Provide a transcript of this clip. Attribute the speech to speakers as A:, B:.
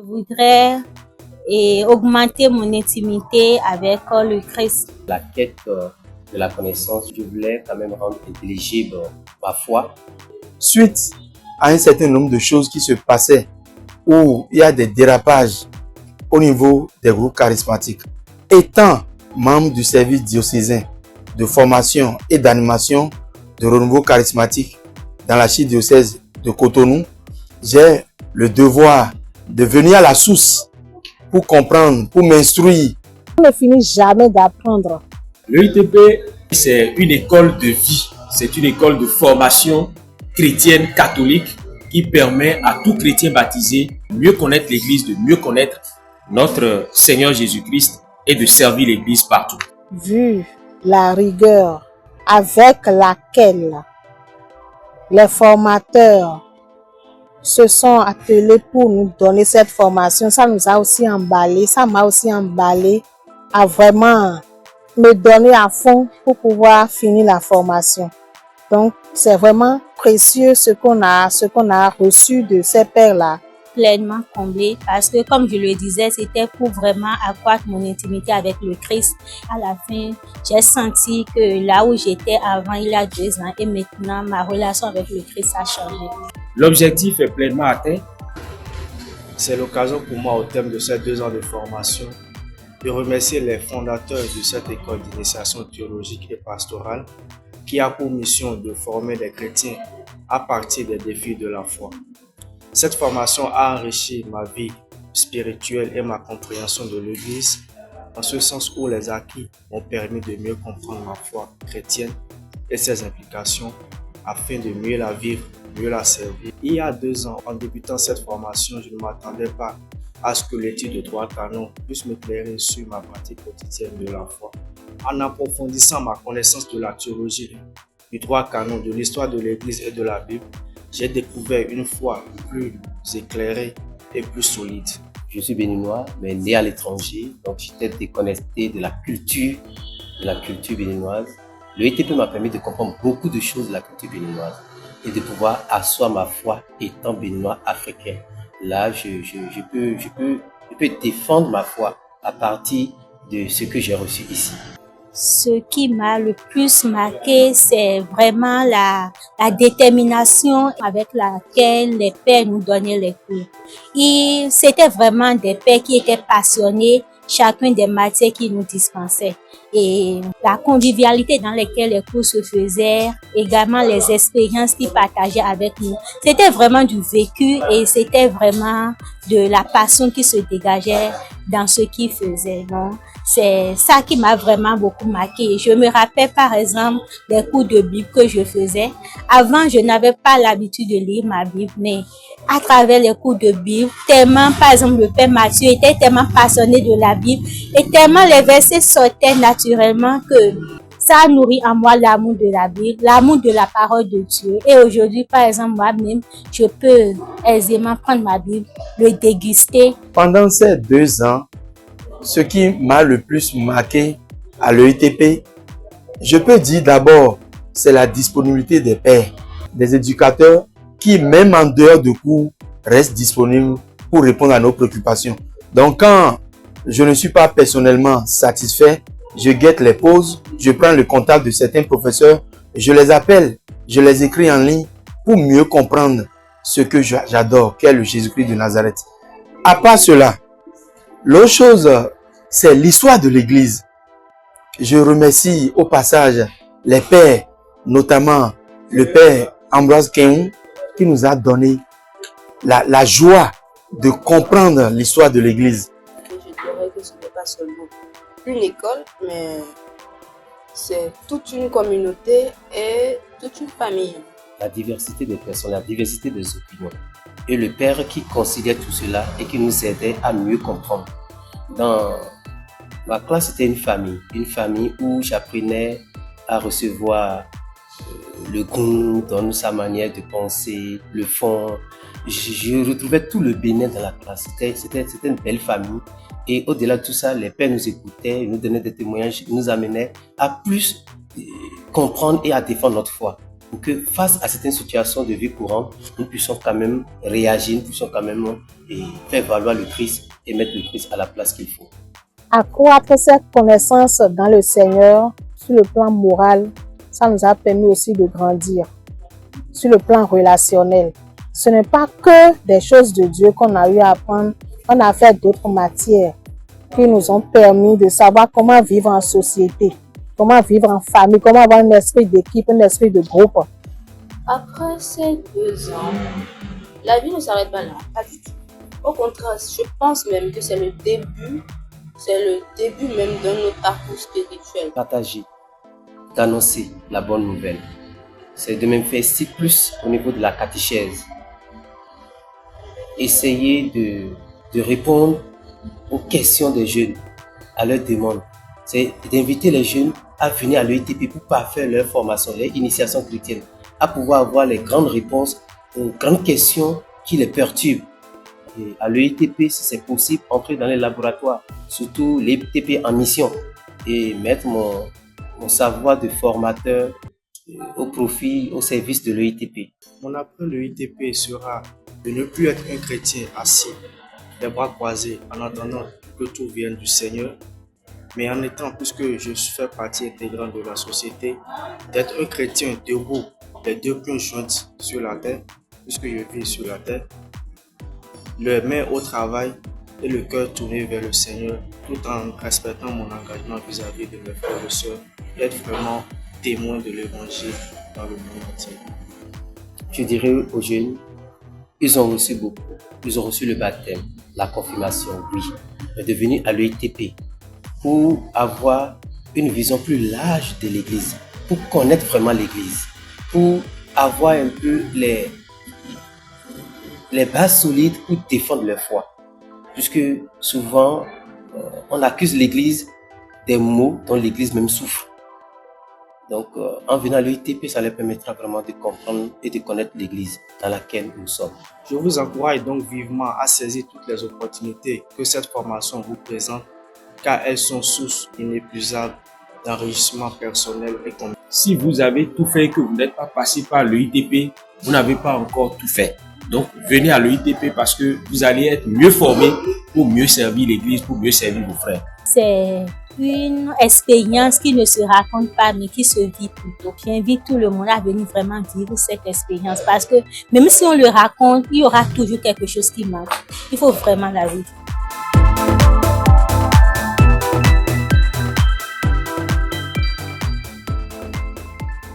A: voudrais augmenter mon intimité avec le Christ.
B: La quête de la connaissance, je voulais quand même rendre intelligible ma foi.
C: Suite à un certain nombre de choses qui se passaient où il y a des dérapages au niveau des groupes charismatiques. Étant membre du service diocésain de formation et d'animation de renouveau charismatique dans l'archidiocèse de Cotonou, j'ai le devoir de venir à la source pour comprendre, pour m'instruire.
D: On ne finit jamais d'apprendre.
E: L'EITP, c'est une école de vie, c'est une école de formation chrétienne catholique qui permet à tout chrétien baptisé de mieux connaître l'Église, de mieux connaître notre Seigneur Jésus-Christ et de servir l'Église partout.
D: Vu la rigueur avec laquelle les formateurs se sont attelés pour nous donner cette formation, ça nous a aussi emballé, ça m'a aussi emballé à vraiment me donner à fond pour pouvoir finir la formation. Donc, c'est vraiment précieux ce qu'on a reçu de ces pères-là.
A: Pleinement comblée parce que, comme je le disais, c'était pour vraiment accroître mon intimité avec le Christ. À la fin, j'ai senti que là où j'étais avant, il y a 2 ans, et maintenant, ma relation avec le Christ a changé.
E: L'objectif est pleinement atteint.
F: C'est l'occasion pour moi, au terme de ces 2 ans de formation, de remercier les fondateurs de cette école d'initiation théologique et pastorale qui a pour mission de former les chrétiens à partir des défis de la foi. Cette formation a enrichi ma vie spirituelle et ma compréhension de l'Église, en ce sens où les acquis m'ont permis de mieux comprendre ma foi chrétienne et ses implications afin de mieux la vivre, mieux la servir. Il y a 2 ans, en débutant cette formation, je ne m'attendais pas à ce que l'étude de droit canon puisse m'éclairer sur ma pratique quotidienne de la foi. En approfondissant ma connaissance de la théologie, du droit canon, de l'histoire de l'Église et de la Bible, j'ai découvert une foi plus éclairée et plus solide.
B: Je suis béninois, mais né à l'étranger, donc j'étais déconnecté de la culture béninoise. Le ETP m'a permis de comprendre beaucoup de choses de la culture béninoise et de pouvoir asseoir ma foi étant béninois africain. Là, je peux défendre ma foi à partir de ce que j'ai reçu ici.
A: Ce qui m'a le plus marqué, c'est vraiment la détermination avec laquelle les pères nous donnaient les cours. Et c'était vraiment des pères qui étaient passionnés, chacun des matières qu'ils nous dispensaient. Et la convivialité dans laquelle les cours se faisaient, également les expériences qu'ils partageaient avec nous. C'était vraiment du vécu et c'était vraiment de la passion qui se dégageait dans ce qu'ils faisaient. Donc, c'est ça qui m'a vraiment beaucoup marqué. Je me rappelle par exemple des cours de Bible que je faisais. Avant, je n'avais pas l'habitude de lire ma Bible, mais à travers les cours de Bible, tellement, par exemple, le Père Mathieu était tellement passionné de la Bible et tellement les versets sortaient naturellement que ça a nourri en moi l'amour de la Bible, l'amour de la parole de Dieu. Et aujourd'hui, par exemple, moi-même, je peux aisément prendre ma Bible, le déguster.
C: Pendant ces 2 ans, ce qui m'a le plus marqué à l'EITP, je peux dire d'abord, c'est la disponibilité des pères, des éducateurs qui, même en dehors de cours, restent disponibles pour répondre à nos préoccupations. Donc, quand je ne suis pas personnellement satisfait, je guette les pauses, je prends le contact de certains professeurs, je les appelle, je les écris en ligne pour mieux comprendre ce que j'adore, qu'est le Jésus-Christ de Nazareth. À part cela, l'autre chose, c'est l'histoire de l'Église. Je remercie au passage les pères, notamment le père Ambroise Keun, qui nous a donné la joie de comprendre l'histoire de l'Église.
G: Je dirais que ce n'est pas seulement une école, mais c'est toute une communauté et toute une famille.
B: La diversité des personnes, la diversité des opinions. Et le Père qui conciliait tout cela et qui nous aidait à mieux comprendre. Dans ma classe, c'était une famille où j'apprenais à recevoir le goût, dans sa manière de penser, le fond. Je retrouvais tout le bénin dans la classe. C'était une belle famille. Et au-delà de tout ça, les pères nous écoutaient, nous donnaient des témoignages, nous amenaient à plus comprendre et à défendre notre foi. pour que face à certaines situations de vie courante, nous puissions quand même réagir, nous puissions quand même faire valoir le Christ et mettre le Christ à la place qu'il faut.
D: Accroître cette connaissance dans le Seigneur sur le plan moral, ça nous a permis aussi de grandir sur le plan relationnel. Ce n'est pas que des choses de Dieu qu'on a eu à apprendre, on a fait d'autres matières qui nous ont permis de savoir comment vivre en société, comment vivre en famille, comment avoir un esprit d'équipe, un esprit de groupe.
G: Après ces 2 ans, la vie ne s'arrête pas là, pas du tout. Au contraire, je pense même que c'est le début même de notre parcours spirituel.
B: Partager, d'annoncer la bonne nouvelle. C'est de même faire si plus au niveau de la catéchèse. Essayer de répondre aux questions des jeunes, à leurs demandes. C'est d'inviter les jeunes à venir à l'EITP pour parfaire leur formation, leur initiation chrétienne, à pouvoir avoir les grandes réponses aux grandes questions qui les perturbent. Et à l'EITP, si c'est possible, entrer dans les laboratoires, surtout l'EITP en mission, et mettre mon savoir de formateur au profit, au service de l'EITP.
F: Mon appel l'EITP sera de ne plus être un chrétien assis, les bras croisés, en attendant que tout vienne du Seigneur, mais en étant, puisque je fais partie intégrante de la société, d'être un chrétien debout, les 2 pieds joints sur la terre, puisque je vis sur la terre, les mains au travail et le cœur tourné vers le Seigneur, tout en respectant mon engagement vis-à-vis de mes frères et sœurs, être vraiment témoin de l'évangile dans le monde entier.
B: Je dirais aux jeunes, ils ont reçu beaucoup. Ils ont reçu le baptême, la confirmation, oui. Mais de venir à l'EITP pour avoir une vision plus large de l'Église, pour connaître vraiment l'Église, pour avoir un peu les bases solides pour défendre leur foi. Puisque souvent, on accuse l'Église des maux dont l'Église même souffre. Donc, en venant à l'EITP, ça leur permettra vraiment de comprendre et de connaître l'Église dans laquelle nous sommes.
F: Je vous encourage donc vivement à saisir toutes les opportunités que cette formation vous présente, car elles sont source inépuisable d'enrichissement personnel et communautaire.
E: Si vous avez tout fait et que vous n'êtes pas passé par l'EITP, vous n'avez pas encore tout fait. Donc, venez à l'EITP parce que vous allez être mieux formé pour mieux servir l'Église, pour mieux servir vos frères.
A: C'est une expérience qui ne se raconte pas, mais qui se vit plutôt. J'invite tout le monde à venir vraiment vivre cette expérience parce que même si on le raconte, il y aura toujours quelque chose qui manque. Il faut vraiment la vivre.